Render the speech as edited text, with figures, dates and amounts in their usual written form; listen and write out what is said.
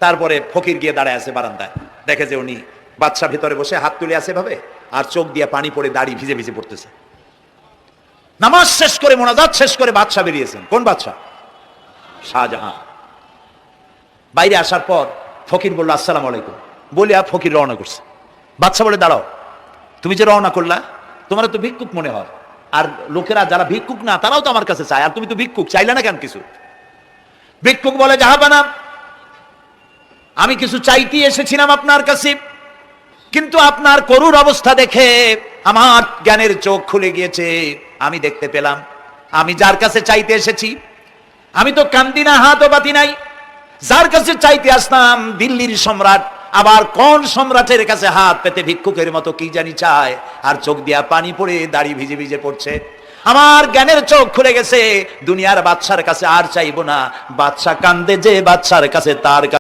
তারপরে ফকির গিয়ে দাঁড়ায় আছে বারান্দায়, দেখে যে উনি বাদশা ভিতরে বসে হাত তুলে আছে ভাবে, আর চোখ দিয়ে পানি পড়ে দাড়ি ভিজে ভিজে পড়তেছে। নামাজ শেষ করে মোনাজাত শেষ করে বাদশা বেরিয়েছেন। কোন বাদশা? শাহজাহান। বাইরে আসার পর ফকির বলল আসসালামু আলাইকুম, বলে আর ফকির রওনা করছে। বাদশা বলে দাঁড়াও, তুমি যে রওনা করলা তোমার তো ভিক্ষুক মনে হয়, আর লোকেরা যারা ভিক্ষুক না তারাও তো আমার কাছে চায়, আর তুমি তো ভিক্ষুক, চাইলে না কেন কিছু? ভিক্ষুক বলে জাহাপানা, আমি কিছু চাইতে এসেছিলাম আপনার কাছে, কিন্তু আপনার করুণ অবস্থা দেখে আমার জ্ঞানের চোখ খুলে গিয়েছে। আমি দেখতে পেলাম আমি যার কাছে চাইতে এসেছি, আমি তো কান্দি না, হাতও বাতি নাই। যার কাছে চাইতে আসলাম দিল্লির সম্রাট, আবার কোন সম্রাটের কাছে হাত পেতে ভিক্ষুকের মতো কি জানি চায়, আর চোখ দিয়া পানি পড়ে দাড়ি ভিজে ভিজে পড়ছে। আমার জ্ঞানের চোখ খুলে গেছে, দুনিয়ার বাদশার কাছে আর চাইবো না। বাদশা কান্দে যে বাদশার কাছে, তার